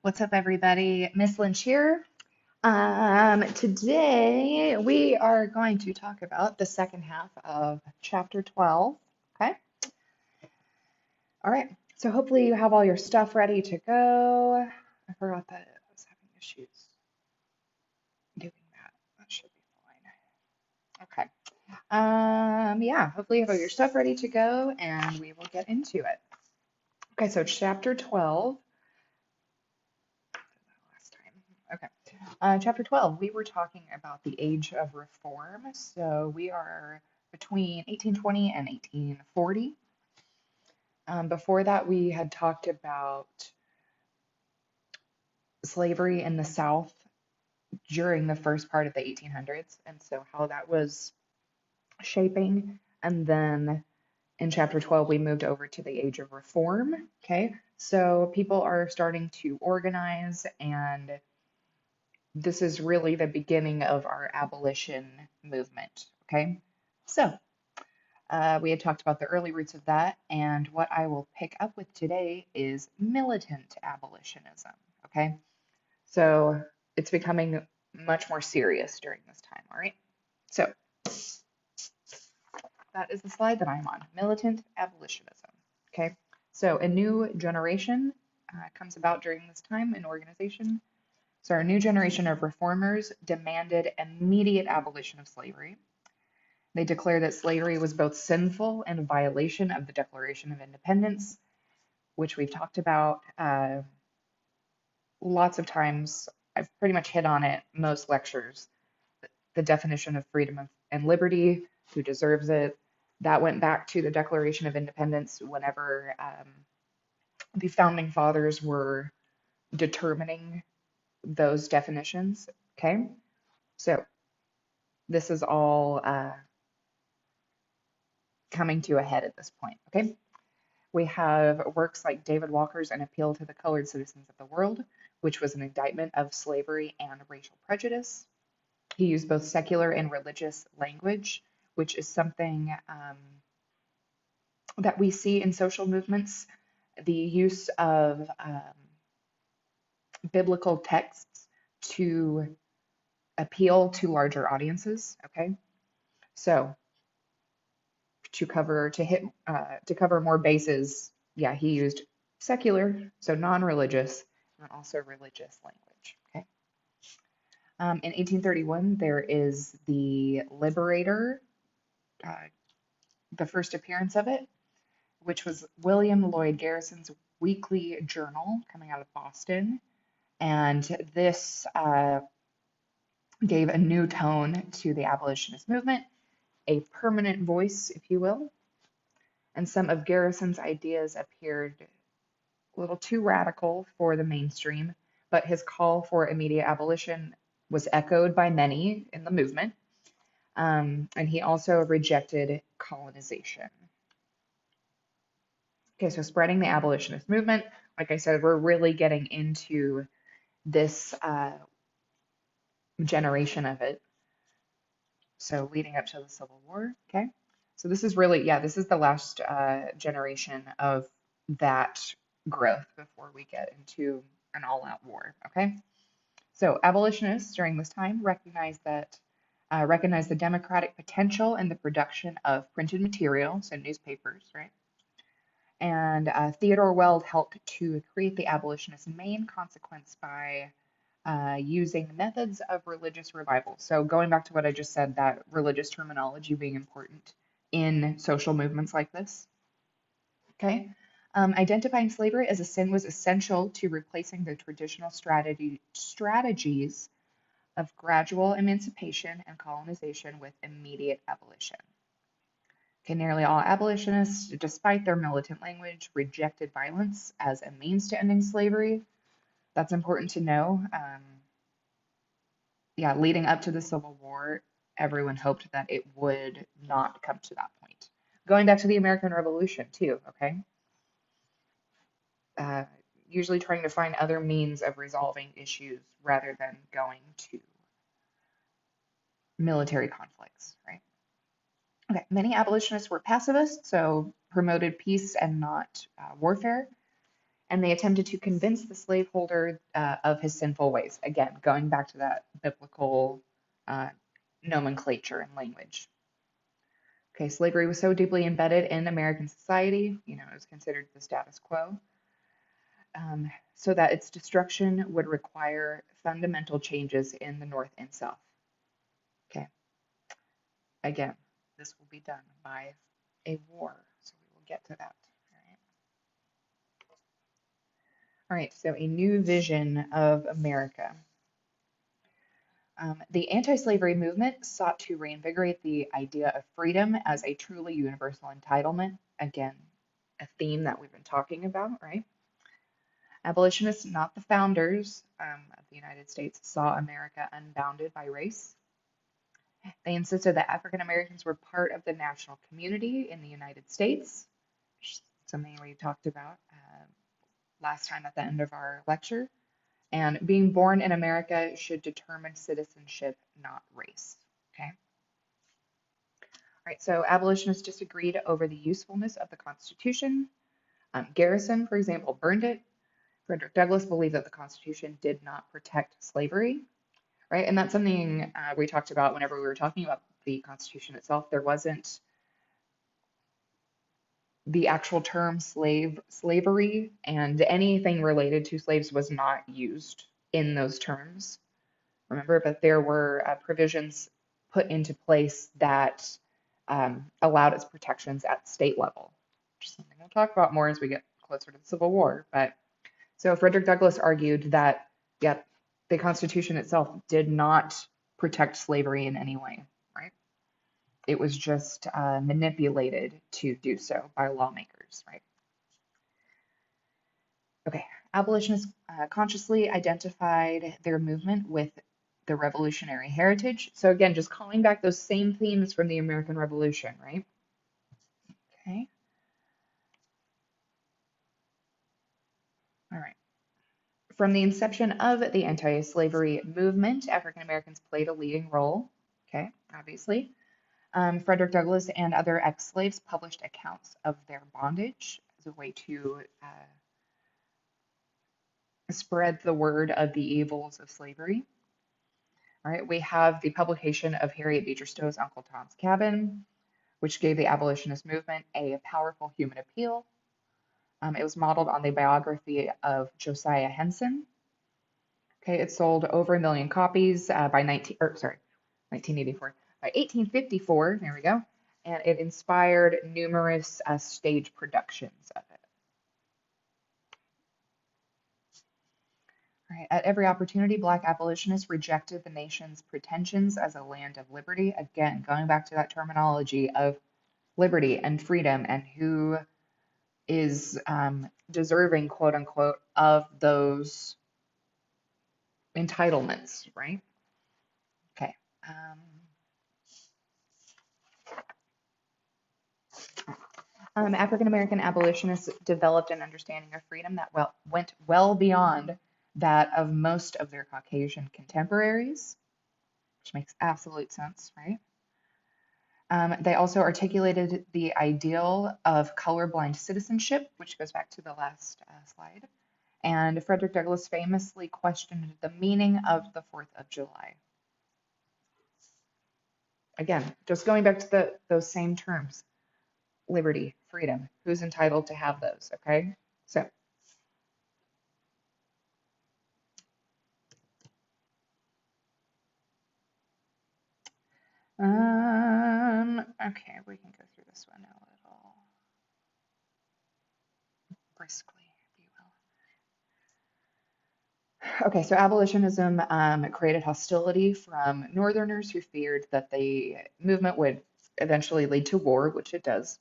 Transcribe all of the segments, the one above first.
What's up, everybody? Miss Lynch here. Today we are going to talk about the second half of chapter 12. Okay. All right. So hopefully you have all your stuff ready to go. I forgot that I was having issues doing that. That should be fine. Okay. Yeah, hopefully you have all your stuff ready to go and we will get into it. Okay, so chapter 12. Last time. Okay. Chapter 12, we were talking about the age of reform. So we are between 1820 and 1840. Before that, we had talked about slavery in the South during the first part of the 1800s, and so how that was shaping. And then in chapter 12, we moved over to the age of reform. Okay. So people are starting to organize, and this is really the beginning of our abolition movement. Okay. So we had talked about the early roots of that, and what I will pick up with today is militant abolitionism. Okay. So it's becoming much more serious during this time. All right. So that is the slide that I'm on, militant abolitionism. Okay. So a new generation comes about during this time in organization. So our new generation of reformers demanded immediate abolition of slavery. They declared that slavery was both sinful and a violation of the Declaration of Independence, which we've talked about lots of times. I've pretty much hit on it most lectures. The definition of freedom and liberty, who deserves it. That went back to the Declaration of Independence whenever the founding fathers were determining those definitions. Okay, so this is all coming to a head at this point. Okay, we have works like David Walker's An Appeal to the Colored Citizens of the World, which was an indictment of slavery and racial prejudice. He used both secular and religious language, which is something that we see in social movements. The use of biblical texts to appeal to larger audiences. Okay, so to cover more bases, yeah, he used secular, so non-religious, and also religious language. Okay. In 1831, there is the Liberator, uh, the first appearance of it, which was William Lloyd Garrison's weekly journal coming out of Boston. And this gave a new tone to the abolitionist movement, a permanent voice, if you will. And some of Garrison's ideas appeared a little too radical for the mainstream, but his call for immediate abolition was echoed by many in the movement. And he also rejected colonization. Okay, so spreading the abolitionist movement, like I said, we're really getting into this generation of it. So leading up to the Civil War, okay? So this is really, yeah, this is the last generation of that growth before we get into an all-out war, okay? So abolitionists during this time recognized the democratic potential in the production of printed material, so newspapers, right? And Theodore Weld helped to create the abolitionist main consequence by using methods of religious revival. So going back to what I just said, that religious terminology being important in social movements like this. Okay. Identifying slavery as a sin was essential to replacing the traditional strategies of gradual emancipation and colonization with immediate abolition. Okay, nearly all abolitionists, despite their militant language, rejected violence as a means to ending slavery. That's important to know. Yeah, leading up to the Civil War, everyone hoped that it would not come to that point. Going back to the American Revolution, too, okay? Uh, Usually trying to find other means of resolving issues rather than going to military conflicts, right? Okay, many abolitionists were pacifists, so promoted peace and not warfare. and they attempted to convince the slaveholder of his sinful ways. Again, going back to that biblical uh, nomenclature and language. Okay, slavery was so deeply embedded in American society, it was considered the status quo, so that its destruction would require fundamental changes in the North and South. Okay, again, this will be done by a war, so we will get to that. All right, so a new vision of America. The anti-slavery movement sought to reinvigorate the idea of freedom as a truly universal entitlement. Again, a theme that we've been talking about, right? Abolitionists, not the founders of the United States, saw America unbounded by race. They insisted that African Americans were part of the national community in the United States, which is something we talked about last time at the end of our lecture. And being born in America should determine citizenship, not race. Okay. All right, so abolitionists disagreed over the usefulness of the Constitution. Garrison, for example, burned it. Frederick Douglass believed that the Constitution did not protect slavery, right? And that's something we talked about whenever we were talking about the Constitution itself. There wasn't the actual term slavery, and anything related to slaves was not used in those terms. Remember, but there were provisions put into place that allowed its protections at state level, which is something we'll talk about more as we get closer to the Civil War. But so Frederick Douglass argued that, yep, the Constitution itself did not protect slavery in any way, right? It was just manipulated to do so by lawmakers, right? Okay, abolitionists consciously identified their movement with the revolutionary heritage. So again, just calling back those same themes from the American Revolution, right? Okay. All right. From the inception of the anti-slavery movement, African Americans played a leading role. Okay, obviously. Frederick Douglass and other ex-slaves published accounts of their bondage as a way to spread the word of the evils of slavery. All right, we have the publication of Harriet Beecher Stowe's Uncle Tom's Cabin, which gave the abolitionist movement a powerful human appeal. It was modeled on the biography of Josiah Henson. Okay, it sold over 1 million copies by 1984. By 1854, there we go, and it inspired numerous stage productions of it. All right, at every opportunity, Black abolitionists rejected the nation's pretensions as a land of liberty. Again, going back to that terminology of liberty and freedom and who is deserving, quote unquote, of those entitlements, right? Okay. African American abolitionists developed an understanding of freedom that went well beyond that of most of their Caucasian contemporaries, which makes absolute sense, right? They also articulated the ideal of colorblind citizenship, which goes back to the last slide. And Frederick Douglass famously questioned the meaning of the 4th of July. Again, just going back to those same terms, liberty, freedom, who's entitled to have those, okay? So, okay, we can go through this one a little briskly, if you will. Okay, so abolitionism created hostility from Northerners who feared that the movement would eventually lead to war, which it does.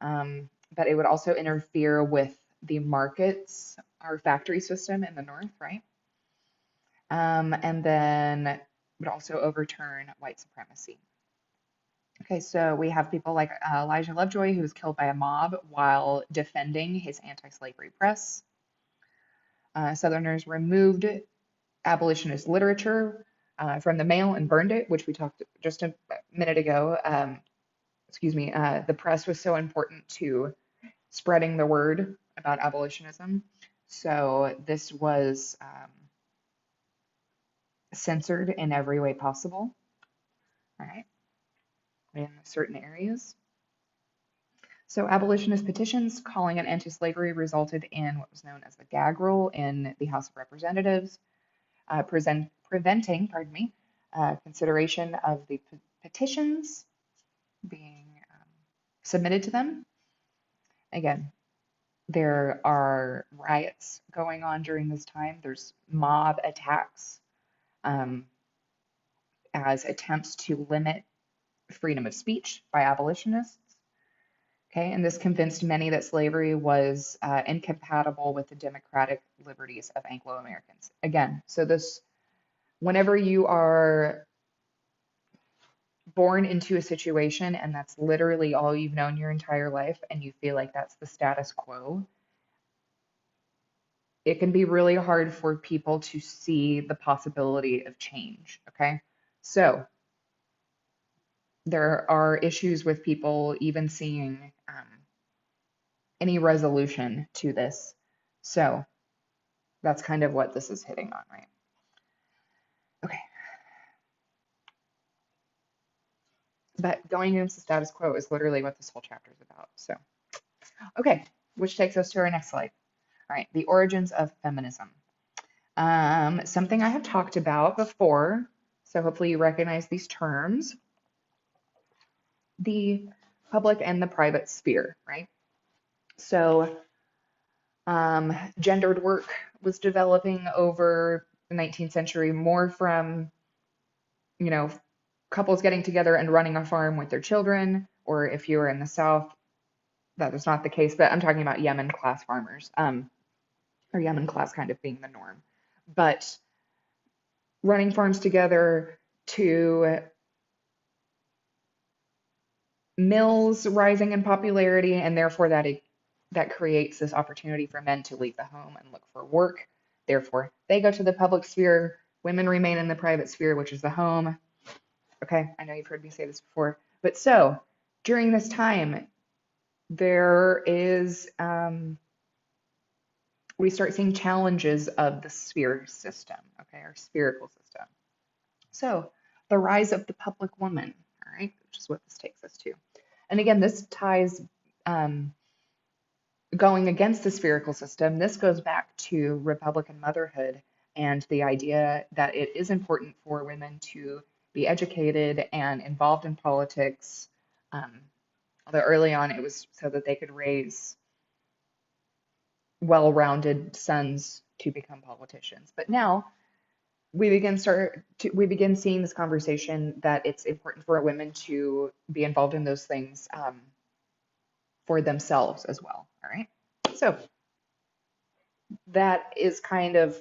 But it would also interfere with the markets, our factory system in the North, right? And then would also overturn white supremacy. Okay, so we have people like Elijah Lovejoy, who was killed by a mob while defending his anti-slavery press. Southerners removed abolitionist literature from the mail and burned it, which we talked just a minute ago. The press was so important to spreading the word about abolitionism. So this was censored in every way possible, all right, in certain areas. So abolitionist petitions calling an end to slavery resulted in what was known as the gag rule in the House of Representatives, preventing, pardon me, consideration of the petitions being submitted to them. Again, there are riots going on during this time. There's mob attacks um, as attempts to limit freedom of speech by abolitionists. Okay, and this convinced many that slavery was incompatible with the democratic liberties of Anglo Americans. Again, so this, whenever you are born into a situation and that's literally all you've known your entire life and you feel like that's the status quo, it can be really hard for people to see the possibility of change. Okay, so there are issues with people even seeing any resolution to this. So that's kind of what this is hitting on, right? Okay. But going against the status quo is literally what this whole chapter is about. So, okay, which takes us to our next slide. All right, the origins of feminism. Something I have talked about before, so hopefully you recognize these terms. The public and the private sphere, right? So, gendered work was developing over the 19th century more from, you know, couples getting together and running a farm with their children, or if you were in the South, that was not the case, but I'm talking about Yemen class farmers, or Yemen class kind of being the norm. But running farms together to mills rising in popularity, and therefore that creates this opportunity for men to leave the home and look for work. Therefore, they go to the public sphere. Women remain in the private sphere, which is the home. Okay, I know you've heard me say this before, but so during this time, there is we start seeing challenges of the sphere system, okay, our spherical system. So the rise of the public woman, all right, which is what this takes us to. And again, this ties going against the spherical system. This goes back to Republican motherhood and the idea that it is important for women to be educated and involved in politics. Although early on it was so that they could raise well-rounded sons to become politicians. But now we begin seeing this conversation that it's important for women to be involved in those things for themselves as well. All right. So that is kind of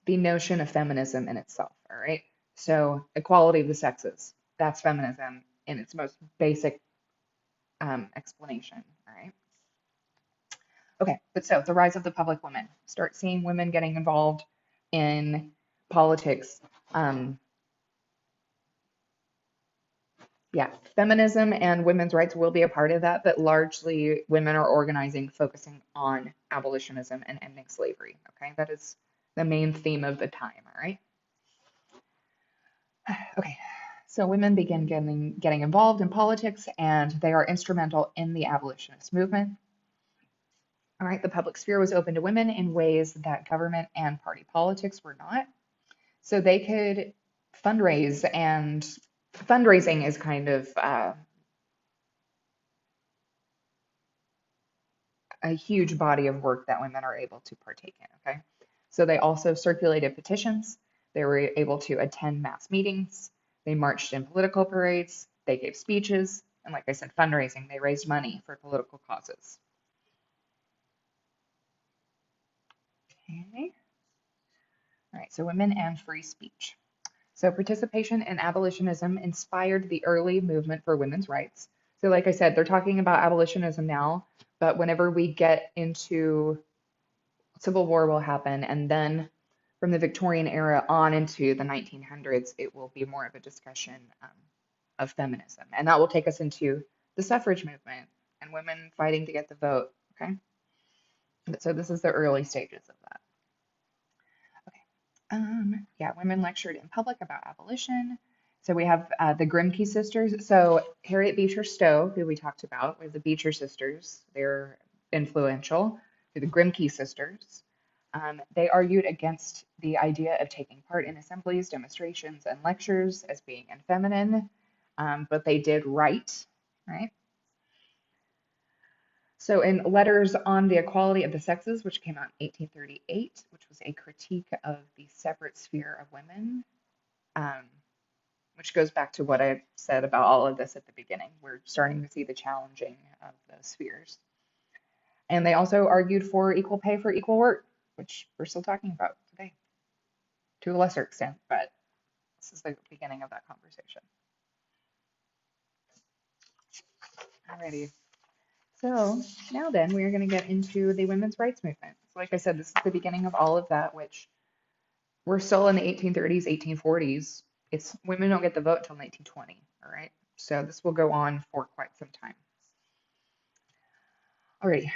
the notion of feminism in itself. All right. So equality of the sexes, that's feminism in its most basic explanation. All right. Okay, but so the rise of the public woman. Start seeing women getting involved in politics. Yeah, feminism and women's rights will be a part of that, but largely women are organizing, focusing on abolitionism and ending slavery. Okay, that is the main theme of the time. All right. Okay, so women begin getting involved in politics, and they are instrumental in the abolitionist movement. All right, the public sphere was open to women in ways that government and party politics were not. So they could fundraise, and fundraising is kind of a huge body of work that women are able to partake in. Okay, so they also circulated petitions. They were able to attend mass meetings. They marched in political parades. They gave speeches, and like I said, fundraising. They raised money for political causes. Okay. All right, so women and free speech. So participation in abolitionism inspired the early movement for women's rights. So like I said, they're talking about abolitionism now, but whenever we get into Civil War will happen, and then from the Victorian era on into the 1900s, it will be more of a discussion of feminism. And that will take us into the suffrage movement and women fighting to get the vote, okay? So this is the early stages of that. Okay. Yeah, women lectured in public about abolition. So we have the Grimke sisters. So Harriet Beecher Stowe, who we talked about, we have the Beecher sisters. They're influential. They're the Grimke sisters. They argued against the idea of taking part in assemblies, demonstrations, and lectures as being unfeminine, but they did write, right? So in Letters on the Equality of the Sexes, which came out in 1838, which was a critique of the separate sphere of women, um, which goes back to what I said about all of this at the beginning. We're starting to see the challenging of those spheres. And they also argued for equal pay for equal work, which we're still talking about today to a lesser extent, but this is the beginning of that conversation. Alrighty. So now then, we are going to get into the women's rights movement. So like I said, this is the beginning of all of that, which we're still in the 1830s, 1840s. It's women don't get the vote till 1920. All right. So this will go on for quite some time. Alrighty.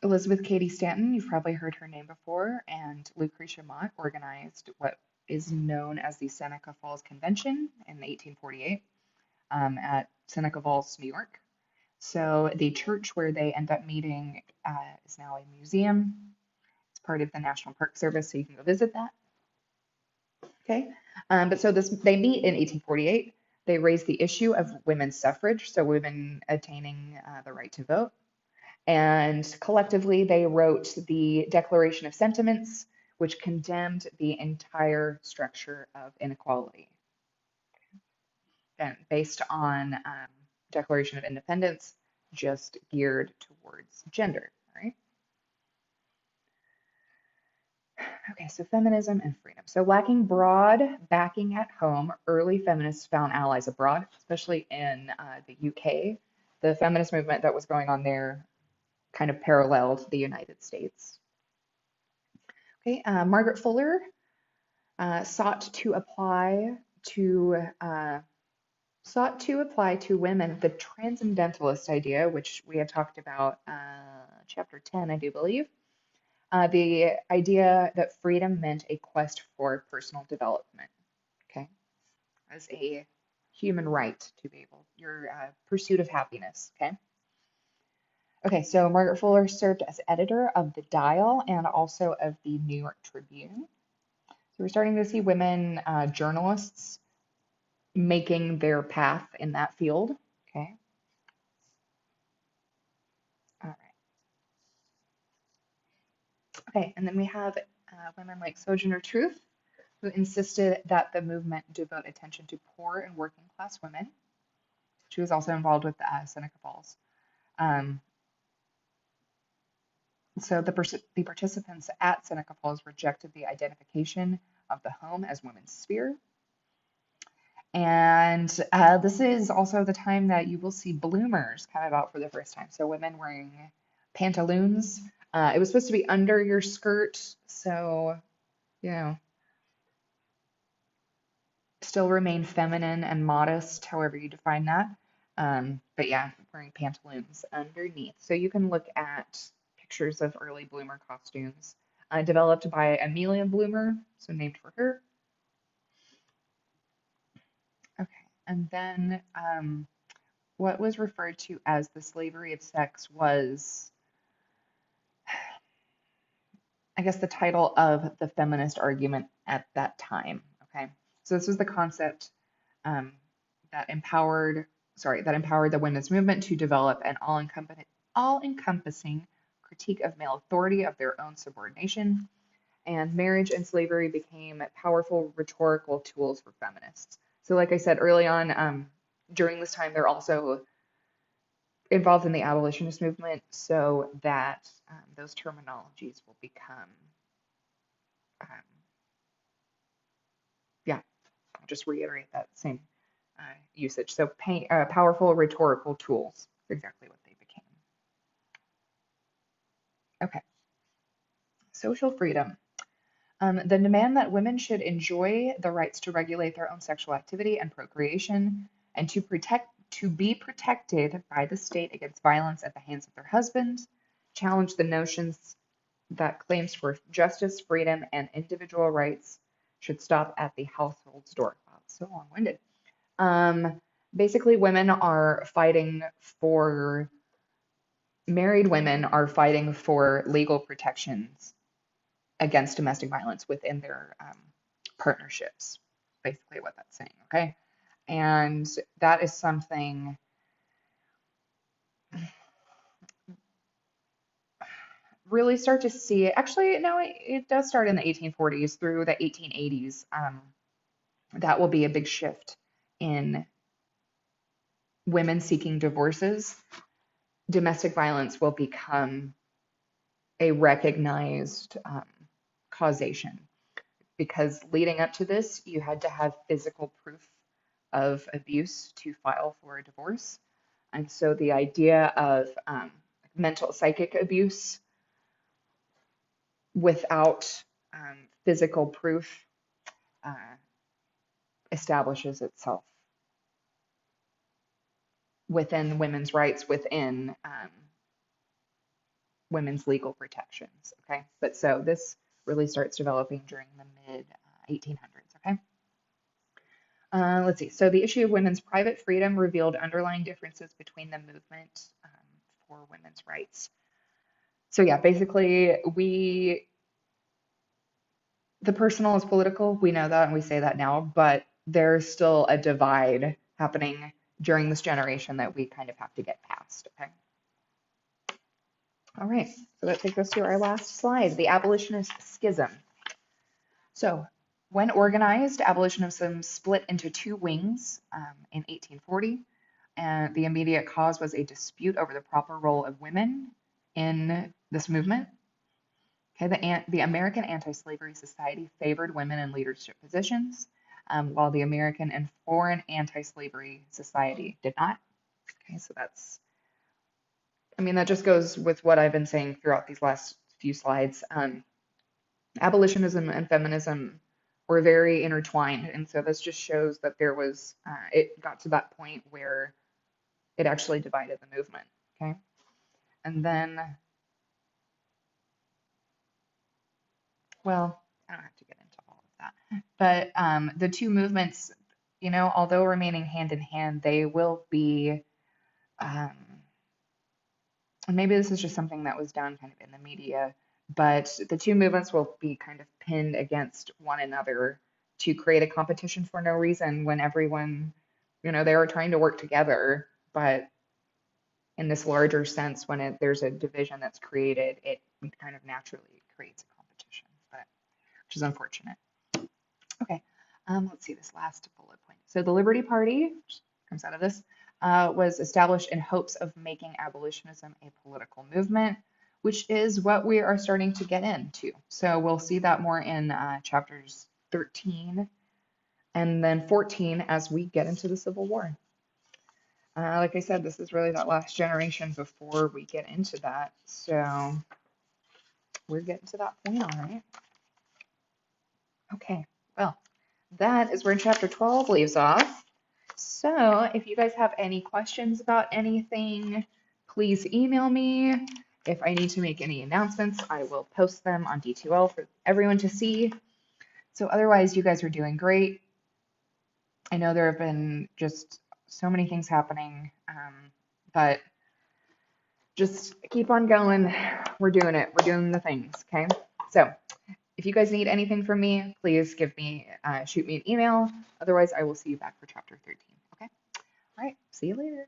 Elizabeth Cady Stanton, you've probably heard her name before, and Lucretia Mott organized what is known as the Seneca Falls Convention in 1848 at Seneca Falls, New York. So the church where they end up meeting is now a museum. It's part of the National Park Service, so you can go visit that. Okay, but so they meet in 1848. They raise the issue of women's suffrage, so women attaining the right to vote. And collectively, they wrote the Declaration of Sentiments, which condemned the entire structure of inequality. And based on Declaration of Independence, just geared towards gender, right? Okay, so feminism and freedom. So lacking broad backing at home, early feminists found allies abroad, especially in the UK. The feminist movement that was going on there kind of paralleled the United States. Okay, Margaret Fuller sought to apply to women the transcendentalist idea, which we had talked about chapter 10, I do believe. The idea that freedom meant a quest for personal development, okay, as a human right to be able, your pursuit of happiness, okay. Okay, so Margaret Fuller served as editor of the Dial and also of the New York Tribune. So we're starting to see women journalists making their path in that field, okay. All right. Okay, and then we have women like Sojourner Truth, who insisted that the movement devote attention to poor and working class women. She was also involved with Seneca Falls. So the participants at Seneca Falls rejected the identification of the home as women's sphere. And this is also the time that you will see bloomers come about for the first time. So women wearing pantaloons. It was supposed to be under your skirt, so, you know, still remain feminine and modest, however you define that. But yeah, wearing pantaloons underneath. So you can look at pictures of early bloomer costumes developed by Amelia Bloomer, so named for her. Okay, and then what was referred to as the slavery of sex was, I guess, the title of the feminist argument at that time. Okay, so this was the concept that empowered the women's movement to develop an all-encompassing critique of male authority, of their own subordination, and marriage and slavery became powerful rhetorical tools for feminists. So, like I said early on, during this time, they're also involved in the abolitionist movement, so that those terminologies will become, yeah, I'll just reiterate that same usage. So powerful rhetorical tools is exactly what they became. Okay. Social freedom. The demand that women should enjoy the rights to regulate their own sexual activity and procreation, and to be protected by the state against violence at the hands of their husbands, challenged the notions that claims for justice, freedom, and individual rights should stop at the household's door. Wow, it's so long-winded. Basically, married women are fighting for legal protections against domestic violence within their partnerships. Basically, what that's saying, okay? And that is something really start to see. Actually, no, it does start in the 1840s through the 1880s. That will be a big shift in women seeking divorces. Domestic violence will become a recognized causation, because leading up to this, you had to have physical proof of abuse to file for a divorce. And so the idea of mental psychic abuse without physical proof uh, establishes itself within women's rights, within women's legal protections. Okay, but so this really starts developing during the mid 1800s. Okay. Let's see. So the issue of women's private freedom revealed underlying differences between the movement for women's rights. So yeah, basically the personal is political. We know that and we say that now, but there's still a divide happening during this generation that we kind of have to get past. Okay. All right. So that takes us to our last slide, the abolitionist schism. So when organized, abolitionism split into two wings in 1840, and the immediate cause was a dispute over the proper role of women in this movement. Okay, the American Anti-Slavery Society favored women in leadership positions, while the American and Foreign Anti-Slavery Society did not. Okay, so that just goes with what I've been saying throughout these last few slides. Abolitionism and feminism were very intertwined, and so this just shows that it got to that point where it actually divided the movement. Okay, and then, well, I don't have to get into all of that, but the two movements, although remaining hand in hand, they will be, and maybe this is just something that was done kind of in the media, but the two movements will be kind of pinned against one another to create a competition for no reason, when everyone, they are trying to work together, but in this larger sense, when there's a division that's created, it kind of naturally creates a competition, which is unfortunate. Okay, let's see this last bullet point. So the Liberty Party, which comes out of this, was established in hopes of making abolitionism a political movement, which is what we are starting to get into. So we'll see that more in chapters 13 and then 14 as we get into the Civil War. Like I said, this is really that last generation before we get into that. So we're getting to that point, all right. Okay, well, that is where chapter 12 leaves off. So if you guys have any questions about anything, please email me. If I need to make any announcements, I will post them on D2L for everyone to see. So otherwise, you guys are doing great. I know there have been just so many things happening, but just keep on going. We're doing it. We're doing the things, okay? So if you guys need anything from me, please shoot me an email. Otherwise, I will see you back for chapter 13, okay? All right, see you later.